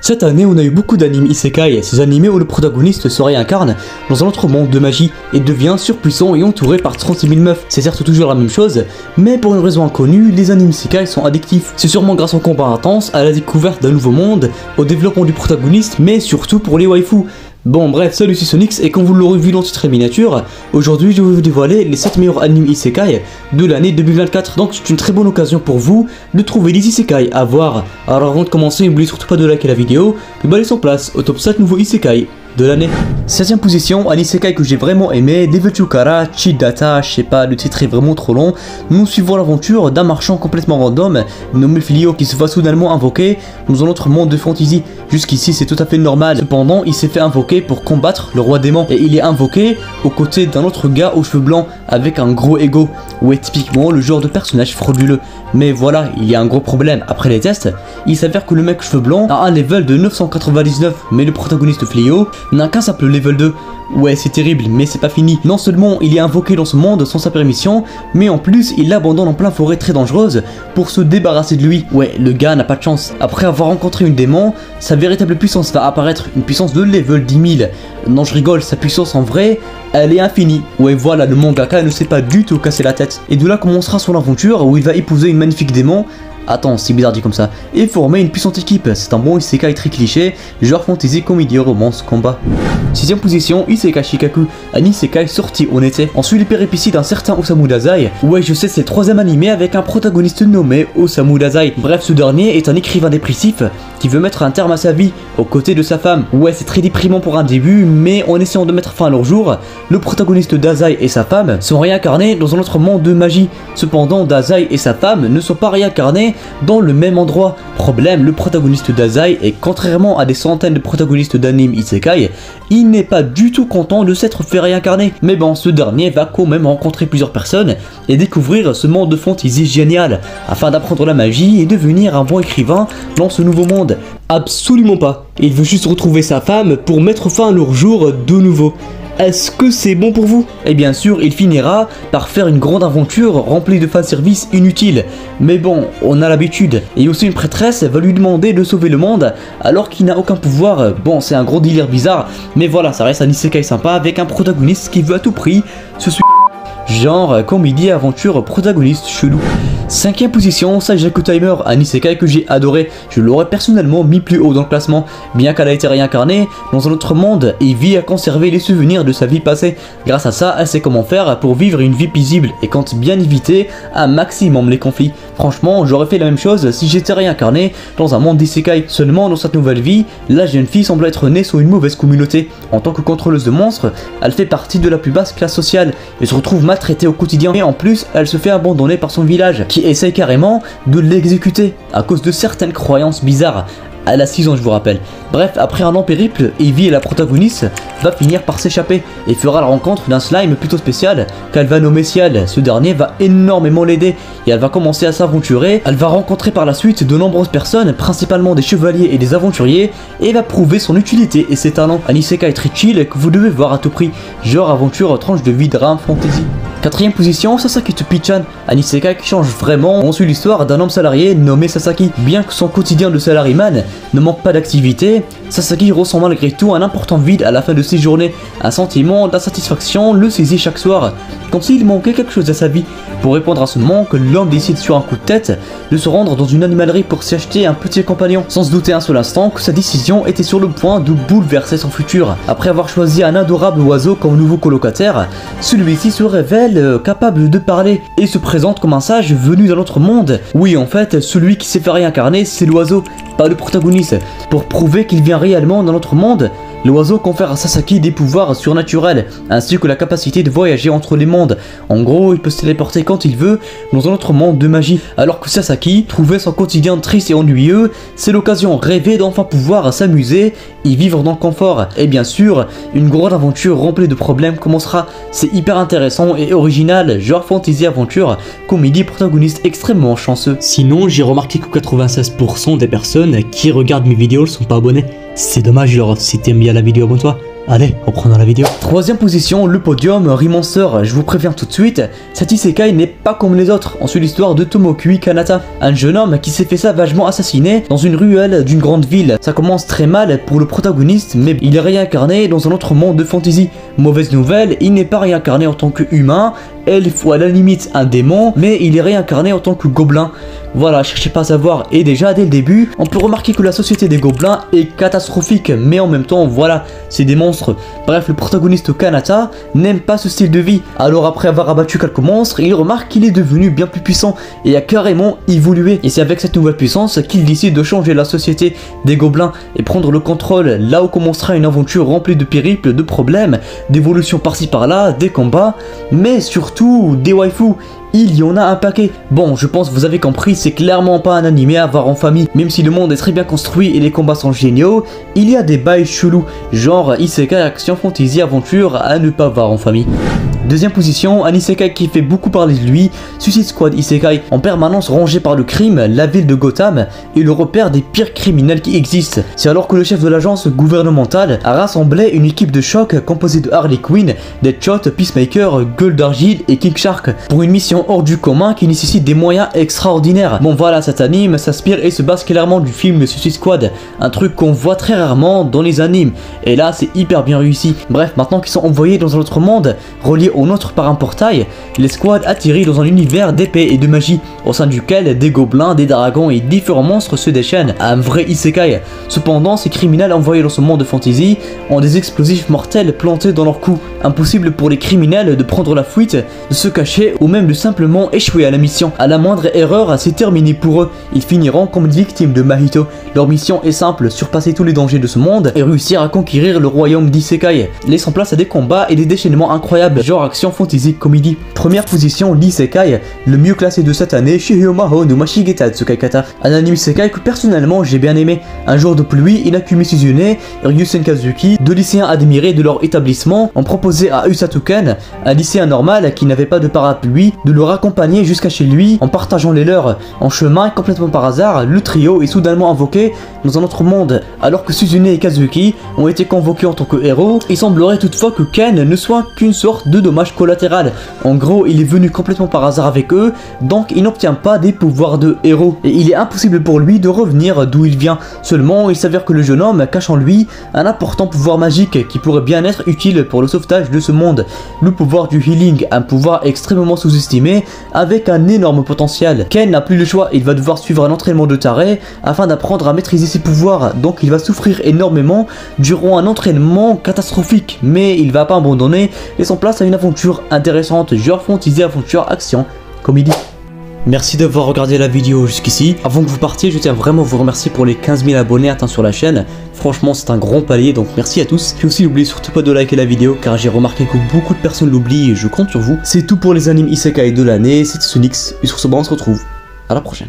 Cette année, on a eu beaucoup d'animes isekai, ces animés où le protagoniste se réincarne dans un autre monde de magie et devient surpuissant et entouré par 36 000 meufs. C'est certes toujours la même chose, mais pour une raison inconnue, les animes isekai sont addictifs. C'est sûrement grâce au combat intense, à la découverte d'un nouveau monde, au développement du protagoniste, mais surtout pour les waifus. Bon bref, salut c'est Sonix et comme vous l'aurez vu dans ce titre miniature, aujourd'hui je vais vous dévoiler les 7 meilleurs animes isekai de l'année 2024. Donc c'est une très bonne occasion pour vous de trouver des isekai à voir. Alors avant de commencer, n'oubliez surtout pas de liker la vidéo, puis bah laissons place au top 7 nouveaux isekai de l'année. 7ème position, un isekai que j'ai vraiment aimé, Devil Chukara Chidata, je sais pas, le titre est vraiment trop long. Nous suivons l'aventure d'un marchand complètement random, nommé Filio, qui se voit soudainement invoqué dans un autre monde de fantasy. Jusqu'ici c'est tout à fait normal, cependant il s'est fait invoquer pour combattre le roi démon, et il est invoqué aux côtés d'un autre gars aux cheveux blancs avec un gros ego. Ouais, typiquement le genre de personnage frauduleux. Mais voilà, il y a un gros problème, après les tests, il s'avère que le mec cheveux blancs a un level de 999, mais le protagoniste Filio n'a qu'un simple level 2. Ouais, c'est terrible, mais c'est pas fini. Non seulement il est invoqué dans ce monde sans sa permission, mais en plus il l'abandonne en plein forêt très dangereuse pour se débarrasser de lui. Ouais, le gars n'a pas de chance. Après avoir rencontré une démon, sa véritable puissance va apparaître, une puissance de level 10 000. Non, je rigole, sa puissance en vrai, elle est infinie. Ouais, voilà, le mangaka ne s'est pas du tout cassé la tête. Et de là commencera son aventure où il va épouser une magnifique démon. Attends, c'est bizarre dit comme ça. Et former une puissante équipe. C'est un bon isekai très cliché, genre fantasy, comédie, romance, combat. 6ème position, Isekai Shikaku, un isekai sorti en été. On suit les péripéties d'un certain Osamu Dazai. Ouais, je sais, c'est le 3ème animé avec un protagoniste nommé Osamu Dazai. Bref, ce dernier est un écrivain dépressif qui veut mettre un terme à sa vie aux côtés de sa femme. Ouais, c'est très déprimant pour un début, mais en essayant de mettre fin à leur jour, le protagoniste Dazai et sa femme sont réincarnés dans un autre monde de magie. Cependant, Dazai et sa femme ne sont pas réincarnés dans le même endroit. Problème, le protagoniste Dazai est, contrairement à des centaines de protagonistes d'anime isekai, il n'est pas du tout content de s'être fait réincarner. Mais bon, ce dernier va quand même rencontrer plusieurs personnes et découvrir ce monde de fantasy génial afin d'apprendre la magie et devenir un bon écrivain dans ce nouveau monde. Absolument pas. Il veut juste retrouver sa femme pour mettre fin à leur jour de nouveau. Est-ce que c'est bon pour vous? Et bien sûr, il finira par faire une grande aventure remplie de fanservice inutile. Mais bon, on a l'habitude. Et aussi une prêtresse va lui demander de sauver le monde alors qu'il n'a aucun pouvoir. Bon, c'est un gros délire bizarre, mais voilà, ça reste un isekai sympa avec un protagoniste qui veut à tout prix se genre comédie aventure protagoniste chelou. 5ème position, Sajaku Timer, un isekai que j'ai adoré. Je l'aurais personnellement mis plus haut dans le classement, bien qu'elle a été réincarnée dans un autre monde et vit à conserver les souvenirs de sa vie passée. Grâce à ça, elle sait comment faire pour vivre une vie paisible et compte bien éviter un maximum les conflits. Franchement, j'aurais fait la même chose si j'étais réincarné dans un monde d'isekai. Seulement dans cette nouvelle vie, la jeune fille semble être née sous une mauvaise communauté. En tant que contrôleuse de monstres, elle fait partie de la plus basse classe sociale et se retrouve maltraitée au quotidien. Et en plus, elle se fait abandonner par son village, qui essaye carrément de l'exécuter à cause de certaines croyances bizarres. Elle a 6 ans, je vous rappelle. Bref, après un long périple, Evie, la protagoniste, va finir par s'échapper et fera la rencontre d'un slime plutôt spécial qu'elle va nommer Ciel. Ce dernier va énormément l'aider et elle va commencer à s'aventurer. Elle va rencontrer par la suite de nombreuses personnes, principalement des chevaliers et des aventuriers, et va prouver son utilité et ses talents. Un isekai très chill que vous devez voir à tout prix, genre aventure, tranche de vie, drame, fantasy. 4ème position, Sasaki Topi-chan, un isekai qui change vraiment. On suit l'histoire d'un homme salarié nommé Sasaki. Bien que son quotidien de salariman ne manque pas d'activité, Sasaki ressent malgré tout un important vide à la fin de ses journées. Un sentiment d'insatisfaction le saisit chaque soir, comme s'il manquait quelque chose à sa vie. Pour répondre à ce manque, l'homme décide sur un coup de tête de se rendre dans une animalerie pour s'y acheter un petit compagnon, sans se douter un seul instant que sa décision était sur le point de bouleverser son futur. Après avoir choisi un adorable oiseau comme nouveau colocataire, celui-ci se révèle capable de parler et se présente comme un sage venu d'un autre monde. Oui, en fait, celui qui s'est fait réincarner, c'est l'oiseau, pas le protagoniste. Pour prouver qu'il vient réellement d'un autre monde, l'oiseau confère à Sasaki des pouvoirs surnaturels, ainsi que la capacité de voyager entre les mondes. En gros, il peut se téléporter quand il veut dans un autre monde de magie. Alors que Sasaki trouvait son quotidien triste et ennuyeux, c'est l'occasion rêvée d'enfin pouvoir s'amuser et vivre dans le confort. Et bien sûr, une grande aventure remplie de problèmes commencera. C'est hyper intéressant et original, genre fantasy aventure, comédie, protagoniste extrêmement chanceux. Sinon, j'ai remarqué que 96% des personnes qui regardent mes vidéos ne sont pas abonnées. C'est dommage, alors si t'aimes bien la vidéo, abonne-toi. Allez, reprenons la vidéo. Troisième position, le podium, Remonster. Je vous préviens tout de suite, cet isekai n'est pas comme les autres. On suit l'histoire de Tomokui Kanata, un jeune homme qui s'est fait savagement assassiner dans une ruelle d'une grande ville. Ça commence très mal pour le protagoniste, mais il est réincarné dans un autre monde de fantasy. Mauvaise nouvelle, il n'est pas réincarné en tant qu'humain, elfe ou à la limite un démon, mais il est réincarné en tant que gobelin. Voilà, cherchez pas à savoir. Et déjà dès le début, on peut remarquer que la société des gobelins est catastrophique, mais en même temps, voilà, c'est des monstres. Bref, le protagoniste Kanata n'aime pas ce style de vie. Alors après avoir abattu quelques monstres, il remarque qu'il est devenu bien plus puissant et a carrément évolué. Et c'est avec cette nouvelle puissance qu'il décide de changer la société des gobelins et prendre le contrôle. Là où commencera une aventure remplie de périples, de problèmes, d'évolutions par-ci par-là, des combats, mais surtout des waifus. Il y en a un paquet. Bon, je pense que vous avez compris, c'est clairement pas un animé à voir en famille. Même si le monde est très bien construit et les combats sont géniaux, il y a des bails chelous, genre isekai, action, fantasy, aventure à ne pas voir en famille. Deuxième position, un isekai qui fait beaucoup parler de lui, Suicide Squad Isekai, en permanence rongé par le crime, la ville de Gotham est le repère des pires criminels qui existent. C'est alors que le chef de l'agence gouvernementale a rassemblé une équipe de choc composée de Harley Quinn, Deadshot, Peacemaker, Gueule d'Argile et King Shark pour une mission hors du commun qui nécessite des moyens extraordinaires. Bon voilà, cet anime s'inspire et se base clairement du film Suicide Squad, un truc qu'on voit très rarement dans les animes, et là c'est hyper bien réussi. Bref, maintenant qu'ils sont envoyés dans un autre monde, reliés au nôtre par un portail, les squads atterrissent dans un univers d'épée et de magie, au sein duquel des gobelins, des dragons et différents monstres se déchaînent, un vrai isekai. Cependant, ces criminels envoyés dans ce monde de fantasy ont des explosifs mortels plantés dans leur cou. Impossible pour les criminels de prendre la fuite, de se cacher ou même de simplement échouer à la mission. À la moindre erreur, c'est terminé pour eux. Ils finiront comme des victimes de Mahito. Leur mission est simple, surpasser tous les dangers de ce monde et réussir à conquérir le royaume d'Isekai, laissant place à des combats et des déchaînements incroyables, genre action, fantasy, comédie. Première position, l'isekai, le mieux classé de cette année, Shihyou Mahou no Mashigeta Tsukaikata, un anime isekai que personnellement j'ai bien aimé. Un jour de pluie, Inakumi Suzune et Ryusen Kazuki, deux lycéens admirés de leur établissement, ont proposé à Usatuken, un lycéen normal qui n'avait pas de parapluie, de le raccompagner jusqu'à chez lui en partageant les leurs. En chemin, complètement par hasard, le trio est soudainement invoqué dans un autre monde. Alors que Suzune et Kazuki ont été convoqués en tant que héros, il semblerait toutefois que Ken ne soit qu'une sorte de dommage collatéral. En gros, il est venu complètement par hasard avec eux, donc il n'obtient pas des pouvoirs de héros. Et il est impossible pour lui de revenir d'où il vient. Seulement, il s'avère que le jeune homme cache en lui un important pouvoir magique qui pourrait bien être utile pour le sauvetage de ce monde. Le pouvoir du healing, un pouvoir extrêmement sous-estimé avec un énorme potentiel. Ken n'a plus le choix, il va devoir suivre un entraînement de taré afin d'apprendre à maîtriser ses pouvoirs, donc il va souffrir énormément durant un entraînement catastrophique, mais il va pas abandonner, laissant place à une aventure intéressante, genre fantasy, aventure, action, comédie. Merci d'avoir regardé la vidéo jusqu'ici. Avant que vous partiez, je tiens vraiment à vous remercier pour les 15 000 abonnés atteints sur la chaîne. Franchement, c'est un grand palier, donc merci à tous. Puis aussi, n'oubliez surtout pas de liker la vidéo, car j'ai remarqué que beaucoup de personnes l'oublient et je compte sur vous. C'est tout pour les animes isekai de l'année, c'était Sonix, et sur ce, on se retrouve à la prochaine.